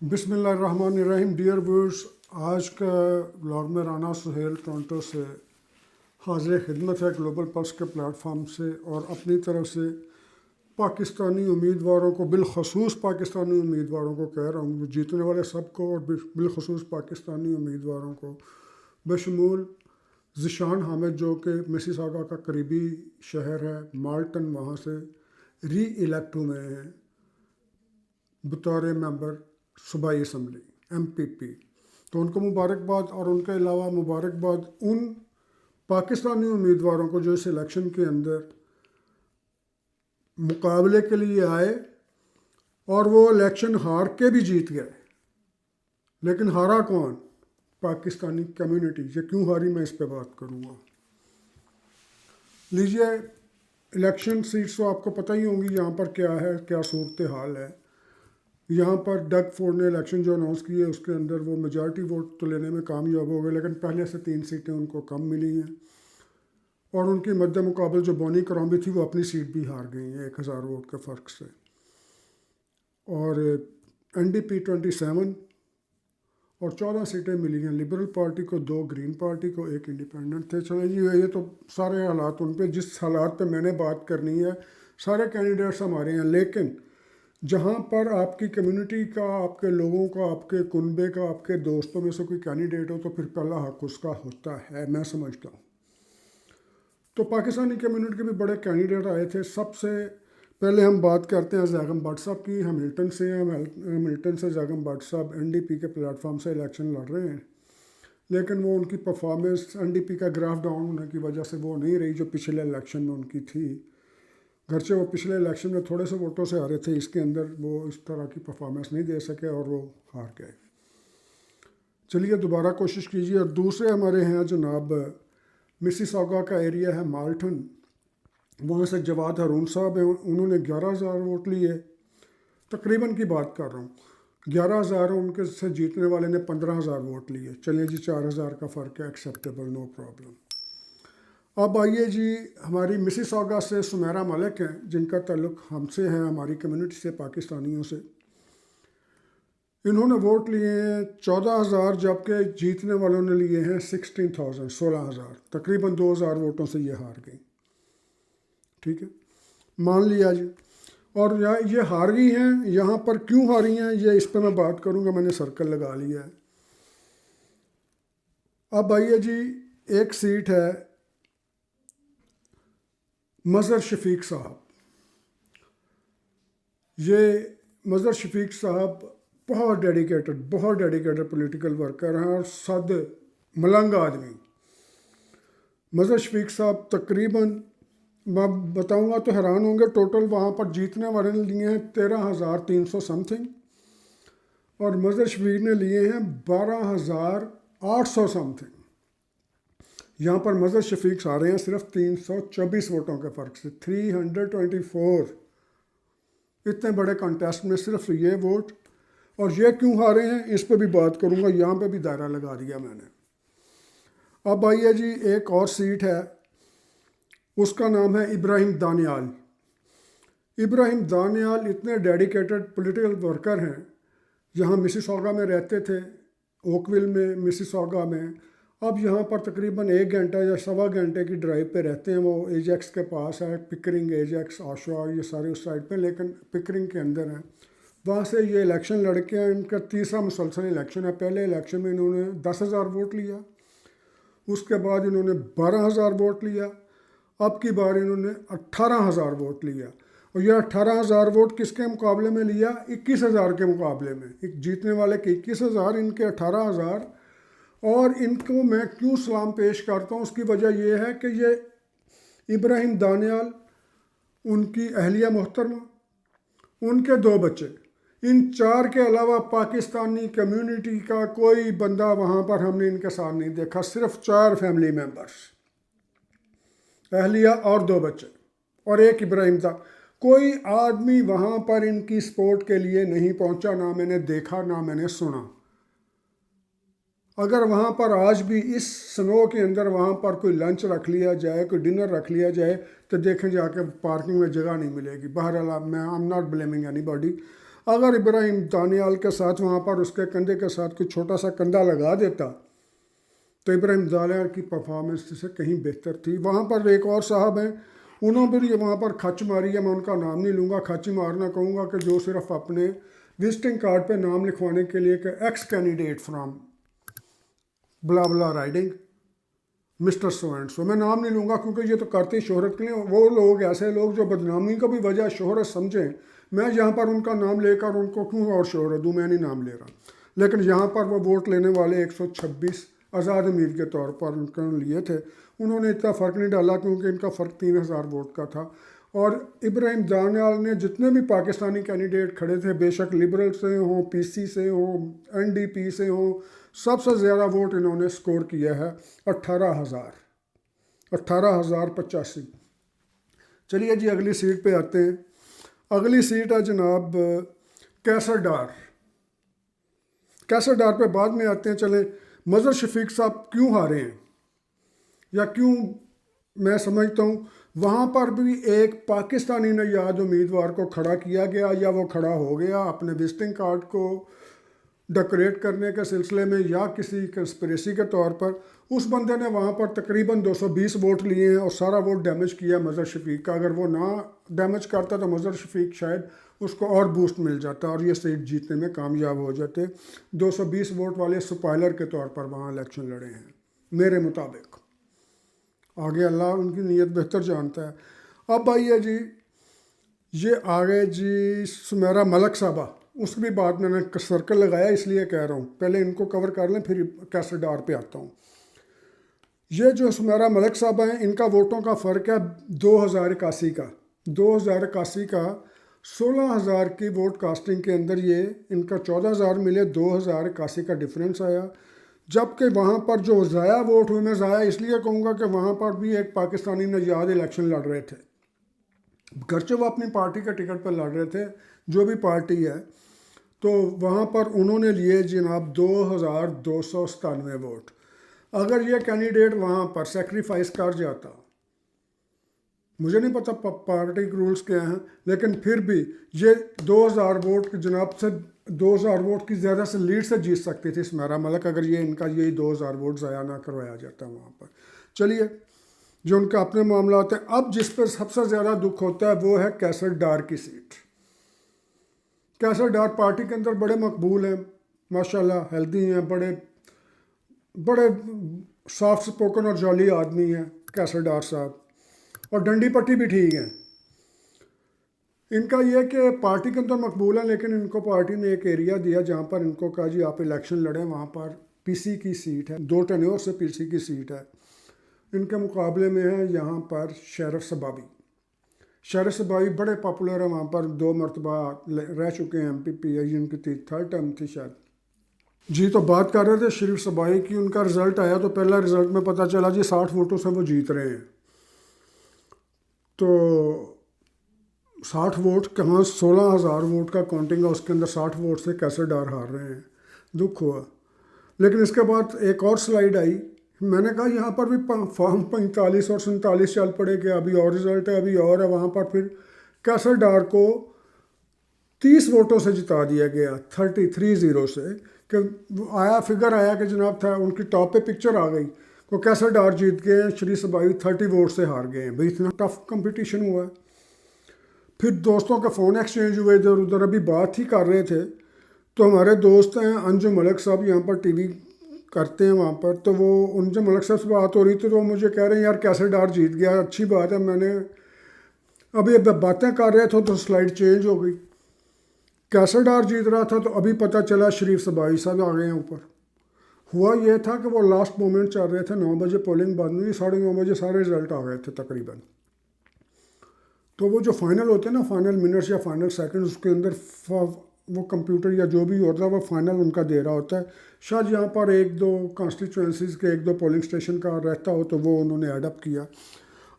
بسم اللہ الرحمن الرحیم. ڈیئر ویورز، آج کا بلاگ میں رانا سہیل ٹورنٹو سے حاضر خدمت ہے گلوبل پلس کے پلیٹ فارم سے، اور اپنی طرف سے پاکستانی امیدواروں کو، بالخصوص پاکستانی امیدواروں کو کہہ رہا ہوں، جیتنے والے سب کو، اور بالخصوص پاکستانی امیدواروں کو بشمول ذیشان حامد، جو کہ مسیساگا کا قریبی شہر ہے مالٹن، وہاں سے ری الیکٹ ہوئے ہیں بطور ممبر صوبائی اسمبلی MPP. تو ان کو مبارکباد، اور ان کے علاوہ مبارکباد ان پاکستانی امیدواروں کو جو اس الیکشن کے اندر مقابلے کے لیے آئے اور وہ الیکشن ہار کے بھی جیت گئے. لیکن ہارا کون؟ پاکستانی کمیونٹی. یہ کیوں ہاری، میں اس پہ بات کروں گا. لیجئے، الیکشن سیٹس تو آپ کو پتہ ہی ہوں گی یہاں پر کیا ہے، کیا صورتحال ہے. یہاں پر ڈگ فورڈ نے الیکشن جو اناؤنس کی ہے اس کے اندر وہ میجارٹی ووٹ تو لینے میں کامیاب ہو گئے، لیکن پہلے سے 3 سیٹیں ان کو کم ملی ہیں، اور ان کی مد مقابل جو بونی کرومبی تھی وہ اپنی سیٹ بھی ہار گئی ہیں 1000 ووٹ کے فرق سے. اور NDP 27 اور 14 سیٹیں ملی ہیں لبرل پارٹی کو، 2 گرین پارٹی کو، 1 انڈیپینڈنٹ تھے. چلیں جی، یہ تو سارے حالات ان پہ، جس حالات پہ میں نے بات کرنی ہے سارے کینڈیڈیٹس ہمارے ہیں. لیکن جہاں پر آپ کی کمیونٹی کا، آپ کے لوگوں کا، آپ کے کنبے کا، آپ کے دوستوں میں سے کوئی کینڈیڈیٹ ہو تو پھر پہلا حق اس کا ہوتا ہے، میں سمجھتا ہوں. تو پاکستانی کمیونٹی کے بھی بڑے کینڈیڈیٹ آئے تھے. سب سے پہلے ہم بات کرتے ہیں زیغم بٹ صاحب کی. ہملٹن سے ہیں. ہملٹن سے زیغم بٹ صاحب NDP کے پلیٹ فارم سے الیکشن لڑ رہے ہیں، لیکن وہ ان کی پرفارمنس NDP کا گراف ڈاؤن ہونے کی وجہ سے وہ نہیں رہی جو پچھلے الیکشن میں ان کی تھی. گرچہ وہ پچھلے الیکشن میں تھوڑے سے ووٹوں سے ہارے تھے، اس کے اندر وہ اس طرح کی پرفارمنس نہیں دے سکے اور وہ ہار گئے. چلیے دوبارہ کوشش کیجیے. اور دوسرے ہمارے ہیں جناب مسیساگا کا ایریا ہے مالٹن، وہاں سے جواد ہارون صاحب ہیں. انہوں نے 11,000 ووٹ لیے، تقریباً کی بات کر رہا ہوں. 11,000 ان کے سے جیتنے والے نے 15,000 ووٹ لیے. چلیے جی، 4,000 کا فرق ہے، ایکسیپٹیبل، نو پرابلم. اب آئیے جی، ہماری مسیساگا سے سمیرہ ملک ہیں جن کا تعلق ہم سے ہے، ہماری کمیونٹی سے، پاکستانیوں سے. انہوں نے ووٹ لیے ہیں 14,000، جبکہ جیتنے والوں نے لیے ہیں 16,000، 16,000. تقریباً 2,000 ووٹوں سے یہ ہار گئی. ٹھیک ہے، مان لیا جی. اور یہ ہار گئی ہیں. یہاں پر کیوں ہاری ہیں یہ اس پہ میں بات کروں گا، میں نے سرکل لگا لیا ہے. اب آئیے جی، ایک سیٹ ہے مظہر شفیق صاحب. یہ مظہر شفیق صاحب بہت ڈیڈیکیٹڈ پولیٹیکل ورکر ہیں اور صد ملنگ آدمی. مظہر شفیق صاحب تقریباً، میں بتاؤں گا تو حیران ہوں گے، ٹوٹل وہاں پر جیتنے والے نے لیے ہیں 13,300 سم تھنگ، اور مظہر شفیق نے لیے ہیں 12,800 سم تھنگ. یہاں پر مظہر شفیق آ رہے ہیں صرف 324 ووٹوں کے فرق سے، 324. اتنے بڑے کنٹیسٹ میں صرف یہ ووٹ. اور یہ کیوں ہارے ہیں اس پہ بھی بات کروں گا، یہاں پہ بھی دائرہ لگا دیا میں نے. اب آئیے جی، ایک اور سیٹ ہے، اس کا نام ہے ابراہیم دانیال. ابراہیم دانیال اتنے ڈیڈیکیٹڈ پولیٹیکل ورکر ہیں. یہاں مسیساگا میں رہتے تھے، اوکویل میں، مسیساگا میں. اب یہاں پر تقریباً 1 گھنٹہ یا 1.25 گھنٹے کی ڈرائیو پہ رہتے ہیں. وہ ایجیکس کے پاس ہے، پکرنگ، ایجیکس، آشوا، یہ سارے اس سائڈ پہ، لیکن پکرنگ کے اندر ہیں. وہاں سے یہ الیکشن لڑ کے ہیں. ان کا تیسرا مسلسل الیکشن ہے. پہلے الیکشن میں انہوں نے 10,000 ووٹ لیا، اس کے بعد انہوں نے 12,000 ووٹ لیا، اب کی بار انہوں نے 18,000 ووٹ لیا. اور یہ 18,000 ووٹ کس کے مقابلے میں لیا؟ 21,000 کے مقابلے میں. جیتنے والے کے 21,000، ان کے 18,000. اور ان کو میں کیوں سلام پیش کرتا ہوں، اس کی وجہ یہ ہے کہ یہ ابراہیم دانیال، ان کی اہلیہ محترمہ، ان کے 2 بچے، ان 4 کے علاوہ پاکستانی کمیونٹی کا کوئی بندہ وہاں پر ہم نے ان کے ساتھ نہیں دیکھا. صرف 4 فیملی ممبرس، اہلیہ اور 2 بچے اور ایک ابراہیم تھا. کوئی آدمی وہاں پر ان کی سپورٹ کے لیے نہیں پہنچا، نہ میں نے دیکھا نہ میں نے سنا. اگر وہاں پر آج بھی اس سنو کے اندر وہاں پر کوئی لنچ رکھ لیا جائے، کوئی ڈنر رکھ لیا جائے، تو دیکھیں جا کے پارکنگ میں جگہ نہیں ملے گی. بہرحال میں am not blaming any body. اگر ابراہیم دانیال کے ساتھ وہاں پر اس کے کندھے کے ساتھ کوئی چھوٹا سا کندھا لگا دیتا تو ابراہیم دانیال کی پرفارمنس سے کہیں بہتر تھی. وہاں پر ایک اور صاحب ہیں، انہوں نے بھی وہاں پر کھچ ماری ہے. میں ان کا نام نہیں لوں گا، کھچ مارنا کہوں گا کہ جو صرف اپنے وزٹنگ کارڈ پہ نام لکھوانے کے لیے کہ x candidate from blah blah riding mister so and so. میں نام نہیں لوں گا کیونکہ یہ تو کرتے شہرت کے لیے. وہ لوگ ایسے لوگ جو بدنامی کو بھی وجہ شہرت سمجھیں، میں یہاں پر ان کا نام لے کر ان کو کیوں اور شہرت دوں؟ میں نہیں نام لے رہا. لیکن یہاں پر وہ ووٹ لینے والے 126 آزاد امید کے طور پر ان کو لیے تھے. انہوں نے اتنا فرق نہیں ڈالا کیونکہ ان کا فرق 3000 ووٹ کا تھا. اور ابراہیم دانیال نے جتنے بھی پاکستانی کینڈیڈیٹ کھڑے تھے، بے شک لبرل سے ہوں، پی سی سے ہوں، این ڈی پی سے ہوں، سب سے زیادہ ووٹ انہوں نے سکور کیا ہے 18,085. چلیے جی اگلی سیٹ پہ آتے ہیں. اگلی سیٹ ہے جناب کیسر ڈار. کیسر ڈار پہ بعد میں آتے ہیں. چلیں مظہر شفیق صاحب کیوں ہارے ہیں یا کیوں؟ میں سمجھتا ہوں وہاں پر بھی ایک پاکستانی نژاد امیدوار کو کھڑا کیا گیا، یا وہ کھڑا ہو گیا اپنے وزٹنگ کارڈ کو ڈیکوریٹ کرنے کے سلسلے میں یا کسی کنسپریسی کے طور پر. اس بندے نے وہاں پر تقریباً 220 ووٹ لیے ہیں اور سارا ووٹ ڈیمیج کیا مظہر شفیق کا. اگر وہ نہ ڈیمیج کرتا تو مظہر شفیق شاید اس کو اور بوسٹ مل جاتا اور یہ سیٹ جیتنے میں کامیاب ہو جاتے. 220 ووٹ والے سپائلر کے طور پر وہاں الیکشن لڑے ہیں میرے مطابق. آگے اللہ ان کی نیت بہتر جانتا ہے. اب آئیے جی یہ آگے جی سمیرہ ملک صاحبہ، اس کی بھی بات میں نے سرکل لگایا اس لیے کہہ رہا ہوں، پہلے ان کو کور کر لیں پھر کیسر ڈار پہ آتا ہوں. یہ جو سمیرہ ملک صاحبہ ہیں، ان کا ووٹوں کا فرق ہے 2081 کا. 2081 کا 16,000 کی ووٹ کاسٹنگ کے اندر یہ ان کا 14,000 ملے، 2081 کا ڈفرینس آیا. جبکہ وہاں پر جو ضائع ووٹ ہوئے، میں ضائع اس لیے کہوں گا کہ وہاں پر بھی ایک پاکستانی نژاد الیکشن لڑ رہے تھے، گرچہ وہ اپنی پارٹی کے ٹکٹ پر لڑ رہے تھے جو بھی پارٹی ہے. تو وہاں پر انہوں نے لیے جناب 2,297 ووٹ. اگر یہ کینڈیڈیٹ وہاں پر سیکریفائس کر جاتا، مجھے نہیں پتہ پارٹی کے رولز کیا ہیں، لیکن پھر بھی یہ 2,000 ووٹ جناب سے 2,000 ووٹ کی زیادہ سے لیڈ سے جیت سکتی تھی سمیرہ ملک، اگر یہ ان کا یہی 2,000 ووٹ ضائع نہ کروایا جاتا وہاں پر. چلیے جو ان کے اپنے معاملات ہیں. اب جس پہ سب سے زیادہ دکھ ہوتا ہے وہ ہے کیسر ڈار کی سیٹ. کیسر ڈار پارٹی کے اندر بڑے مقبول ہیں ماشاءاللہ، ہیلدی ہیں، بڑے سافٹ سپوکن اور جالی آدمی ہیں کیسر ڈار صاحب، اور ڈنڈی پٹی بھی ٹھیک ہیں. ان کا یہ کہ پارٹی کے اندر مقبول ہیں، لیکن ان کو پارٹی نے ایک ایریا دیا جہاں پر ان کو کہا جی آپ الیکشن لڑیں. وہاں پر پی سی کی سیٹ ہے، 2 ٹینیور سے پی سی کی سیٹ ہے. ان کے مقابلے میں ہے یہاں پر شریف صبابی. شریف صبابی بڑے پاپولر ہیں وہاں پر، 2 مرتبہ رہ چکے ہیں MPP، ان کی 3rd ٹرم تھی شاید. جی تو بات کر رہے تھے شریف صبائی کی. ان کا رزلٹ آیا تو پہلا رزلٹ میں پتہ چلا جی 60 ووٹوں سے وہ جیت رہے ہیں. تو 60 ووٹ کہاں، 16,000 ووٹ کا کاؤنٹنگ ہے، اس کے اندر 60 ووٹ سے کیسر ڈار ہار رہے ہیں. دکھ ہوا. لیکن اس کے بعد ایک اور سلائیڈ آئی. میں نے کہا یہاں پر بھی فارم 45 اور 47 چل پڑے کہ ابھی اور رزلٹ ہے، ابھی اور ہے. وہاں پر پھر کیسر ڈار کو 30 ووٹوں سے جتا دیا گیا، 30 سے، کہ آیا فگر آیا کہ جناب تھا ان کی ٹاپ پہ پکچر آ گئی کو کیسر ڈار جیت گئے ہیں، شریف صبائی 30 ووٹ سے ہار گئے ہیں. بھئی اتنا ٹف کمپٹیشن ہوا ہے. پھر دوستوں کے فون ایکسچینج ہوئے ادھر ادھر. ابھی بات ہی کر رہے تھے تو ہمارے دوست ہیں انجم ملک صاحب، یہاں پر TV کرتے ہیں وہاں پر، تو وہ انجم ملک صاحب سے بات ہو رہی تھی تو وہ مجھے کہہ رہے ہیں یار کیسر ڈار جیت گیا، اچھی بات ہے. میں نے ابھی باتیں کر رہے تھے تو سلائیڈ چینج ہو گئی. کیسر ڈار جیت رہا تھا تو ابھی پتہ چلا شریف صبائی صاحب آ گئے ہیں اوپر. ہوا یہ تھا کہ وہ لاسٹ مومنٹ چل رہے تھے، 9 بجے پولنگ بند ہوئی، 9:30 بجے سارے رزلٹ آ گئے تھے تقریباً. تو وہ جو فائنل ہوتے ہیں نا، فائنل منٹس یا فائنل سیکنڈز، اس کے اندر وہ کمپیوٹر یا جو بھی ہوتا ہے وہ فائنل ان کا دے رہا ہوتا ہے. شاید یہاں پر 1-2 کانسٹیچوئنسیز کے 1-2 پولنگ اسٹیشن کا رہتا ہو تو وہ انہوں نے ایڈ اپ کیا.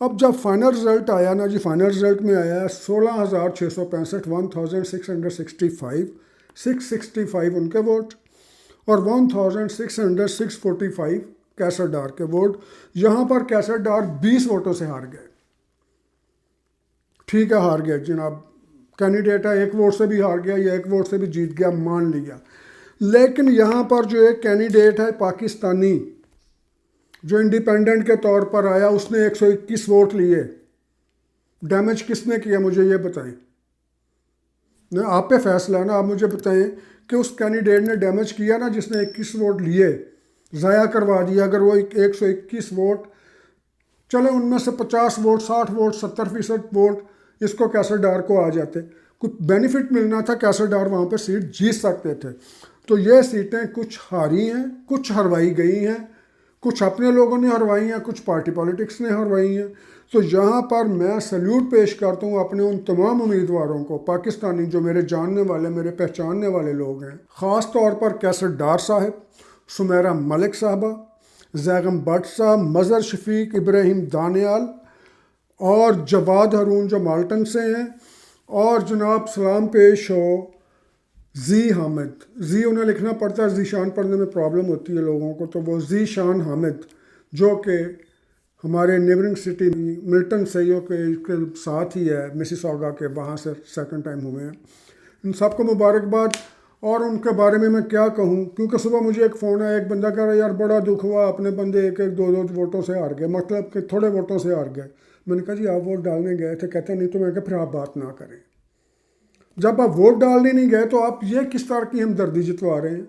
اب جب فائنل رزلٹ آیا نا جی، فائنل رزلٹ میں آیا ہے 16,665، 1,665، 665 ان کے ووٹ اور 1,645 کیسر ڈار کے ووٹ. یہاں پر کیسر ڈار 20 ووٹوں سے ہار گئے. ٹھیک ہے ہار گئے جناب، کینڈیڈیٹ ہے، ایک ووٹ سے بھی ہار گیا یا ایک ووٹ سے بھی جیت گیا، مان لیا، لیکن یہاں پر جو ایک کینڈیڈیٹ ہے پاکستانی جو انڈیپینڈنٹ کے طور پر آیا، اس نے 121 ووٹ لیے، ڈیمیج کس نے کیا مجھے یہ بتائیں، آپ پہ فیصلہ ہے نا، آپ مجھے بتائیں کہ اس کینڈیڈیٹ نے ڈیمیج کیا نا جس نے 21 ووٹ لیے، ضائع کروا دیا. اگر وہ 121 ووٹ چلے ان میں سے 50 ووٹ 60 ووٹ 70% ووٹ اس کو کیسر ڈار کو آ جاتے، کچھ بینیفٹ ملنا تھا، کیسر ڈار وہاں پہ سیٹ جیت سکتے تھے. تو یہ سیٹیں کچھ ہاری ہیں، کچھ ہروائی گئی ہیں، کچھ اپنے لوگوں نے ہروائی ہیں، کچھ پارٹی پالیٹکس نے ہروائی ہیں. تو یہاں پر میں سلیوٹ پیش کرتا ہوں اپنے ان تمام امیدواروں کو، پاکستانی جو میرے جاننے والے میرے پہچاننے والے لوگ ہیں، خاص طور پر کیسر ڈار صاحب، سمیرہ ملک صاحبہ، زیغم بٹ صاحب، مظہر شفیق، ابراہیم دانیال اور جواد ہارون جو مالٹن سے ہیں، اور جناب سلام پیش ہو زی حامد، زی انہیں لکھنا پڑتا ہے، زی شان پڑھنے میں پرابلم ہوتی ہے لوگوں کو، تو وہ زی شان حامد جو کہ ہمارے نیبرنگ سٹی ملٹن سیو کے ساتھ ہی ہے، مسیساگا کے، وہاں سے سیکنڈ ٹائم ہوئے ہیں. ان سب کو مبارکباد. اور ان کے بارے میں کیا کہوں، کیونکہ صبح مجھے ایک فون آیا، ایک بندہ کہہ رہا یار بڑا دکھ ہوا، اپنے بندے ایک ایک دو ووٹوں سے ہار گئے، مطلب کہ تھوڑے ووٹوں سے ہار گئے. میں نے کہا جی آپ ووٹ ڈالنے گئے تھے؟ کہتے نہیں. تو میں کہا پھر آپ بات نہ کریں، جب آپ ووٹ ڈالنے نہیں گئے تو آپ یہ کس طرح کی ہمدردی جتوا رہے ہیں؟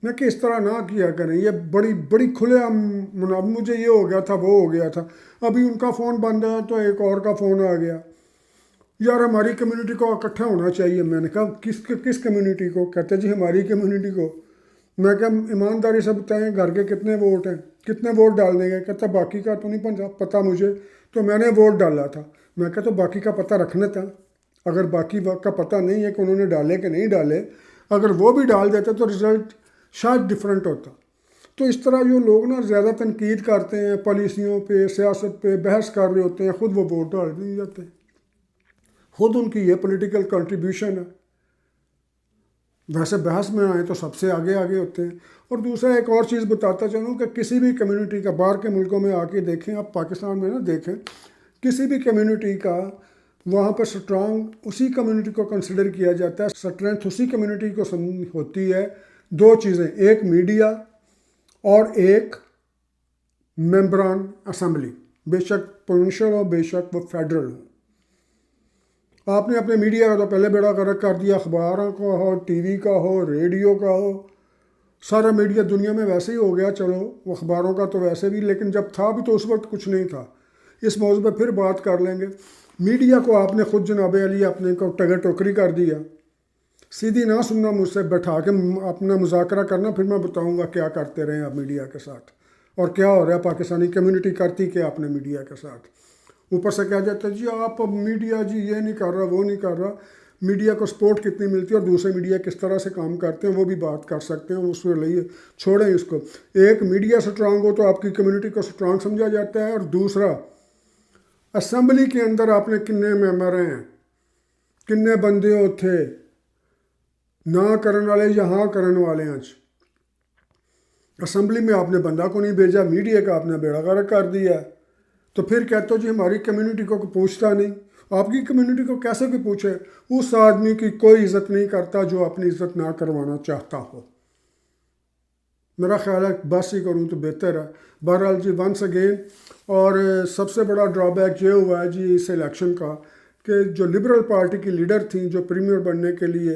میں کہ اس طرح نہ کیا کریں، یہ بڑی بڑی کھلے عام مجھے یہ ہو گیا تھا وہ ہو گیا تھا. ابھی ان کا فون بند ہے تو ایک اور کا فون آ گیا، یار ہماری کمیونٹی کو اکٹھا ہونا چاہیے. میں نے کہا کس کمیونٹی کو؟ کہتے جی ہماری کمیونٹی کو. میں کہا ایمانداری سے بتائیں گھر کے کتنے ووٹ ہیں، کتنے ووٹ ڈالنے گئے؟ کہتا باقی کا تو نہیں پتہ مجھے، تو میں نے ووٹ ڈالا تھا. میں کہا تو باقی کا پتہ رکھنا تھا، اگر باقی کا پتہ نہیں ہے کہ انہوں نے ڈالے کہ نہیں ڈالے، اگر وہ بھی ڈال دیتے تو رزلٹ شاید ڈیفرنٹ ہوتا. تو اس طرح جو لوگ نا زیادہ تنقید کرتے ہیں، پالیسیوں پہ سیاست پہ بحث کر رہے ہوتے ہیں، خود وہ ووٹ ڈال نہیں جاتے، خود ان کی یہ پولیٹیکل کنٹریبیوشن ہے. ویسے بحث میں آئیں تو سب سے آگے آگے ہوتے ہیں. اور دوسرا ایک اور چیز بتاتا چلوں کہ کسی بھی کمیونٹی کا، باہر کے ملکوں میں آ کے دیکھیں، آپ پاکستان میں نہ دیکھیں، کسی بھی کمیونٹی کا وہاں پر سٹرانگ اسی کمیونٹی کو کنسیڈر کیا جاتا ہے، سٹرینتھ اسی کمیونٹی کو ہوتی ہے. دو چیزیں، ایک میڈیا اور ایک ممبران اسمبلی، بے شک پروونشل ہو بے شک وہ فیڈرل ہو. آپ نے اپنے میڈیا کا تو پہلے بیڑا غرق کر دیا، اخباروں کا ہو، ٹی وی کا ہو، ریڈیو کا ہو، سارا میڈیا دنیا میں ویسے ہی ہو گیا. چلو اخباروں کا تو ویسے بھی، لیکن جب تھا بھی تو اس وقت کچھ نہیں تھا. اس موضوع پہ پھر بات کر لیں گے. میڈیا کو آپ نے خود جناب علی اپنے کو ٹگر ٹوکری کر دیا. سیدھی نہ سننا مجھ سے، بیٹھا کے اپنا مذاکرہ کرنا، پھر میں بتاؤں گا کیا کرتے رہے آپ میڈیا کے ساتھ اور کیا ہو رہا ہے پاکستانی کمیونٹی کرتی کیا اپنے میڈیا کے ساتھ. اوپر سے کہا جاتا ہے جی آپ میڈیا جی یہ نہیں کر رہا وہ نہیں کر رہا. میڈیا کو سپورٹ کتنی ملتی ہے اور دوسرے میڈیا کس طرح سے کام کرتے ہیں وہ بھی بات کر سکتے ہیں. اس کو لئے چھوڑیں اس کو. ایک میڈیا سٹرانگ ہو تو آپ کی کمیونٹی کو سٹرانگ سمجھا جاتا ہے، اور دوسرا اسمبلی کے اندر آپ نے کنے ممبر ہیں، کنے بندے ہو تھے، نہ کرن والے یا ہاں کرن والے ہیں. اسمبلی میں آپ نے بندہ کو نہیں بھیجا، میڈیا کا آپ نے بیڑا غرق کر دیا. تو پھر کہتے ہو جی ہماری کمیونٹی کو پوچھتا نہیں. آپ کی کمیونٹی کو کیسے کوئی پوچھے؟ اس آدمی کی کوئی عزت نہیں کرتا جو اپنی عزت نہ کروانا چاہتا ہو. میرا خیال ہے بس ہی کروں تو بہتر ہے. بہرحال جی ونس اگین، اور سب سے بڑا ڈرا بیک یہ ہوا ہے جی اس الیکشن کا کہ جو لبرل پارٹی کی لیڈر تھیں، جو پریمیئر بننے کے لیے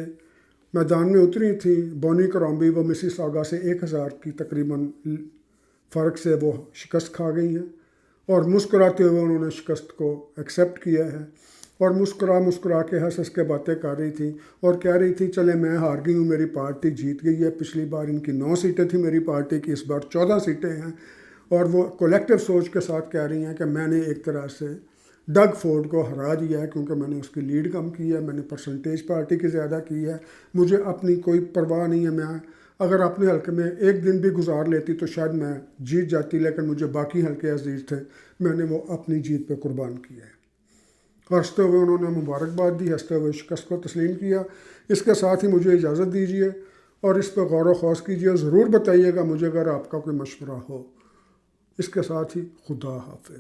میدان میں اتری تھیں، بونی کرامبی، وہ مسیساگا سے 1000 کی تقریباً فرق سے وہ شکست کھا گئی ہیں. اور مسکراتے ہوئے انہوں نے شکست کو ایکسیپٹ کیا ہے، اور مسکرا کے ہنس کے باتیں کر رہی تھی اور کہہ رہی تھی چلے میں ہار گئی ہوں، میری پارٹی جیت گئی ہے. پچھلی بار ان کی 9 سیٹیں تھیں میری پارٹی کی، اس بار 14 سیٹیں ہیں. اور وہ کولیکٹیو سوچ کے ساتھ کہہ رہی ہیں کہ میں نے ایک طرح سے ڈگ فورڈ کو ہرا دیا ہے، کیونکہ میں نے اس کی لیڈ کم کی ہے، میں نے پرسنٹیج پارٹی کی زیادہ کی ہے. مجھے اپنی کوئی پرواہ نہیں ہے، میں اگر اپنے حلقے میں ایک دن بھی گزار لیتی تو شاید میں جیت جاتی، لیکن مجھے باقی حلقے عزیز تھے، میں نے وہ اپنی جیت پہ قربان کیا ہے. ہنستے ہوئے انہوں نے مبارکباد دی، ہنستے ہوئے شکست کو تسلیم کیا. اس کے ساتھ ہی مجھے اجازت دیجیے اور اس پہ غور و خوض کیجیے، ضرور بتائیے گا مجھے اگر آپ کا کوئی مشورہ ہو. اس کے ساتھ ہی خدا حافظ.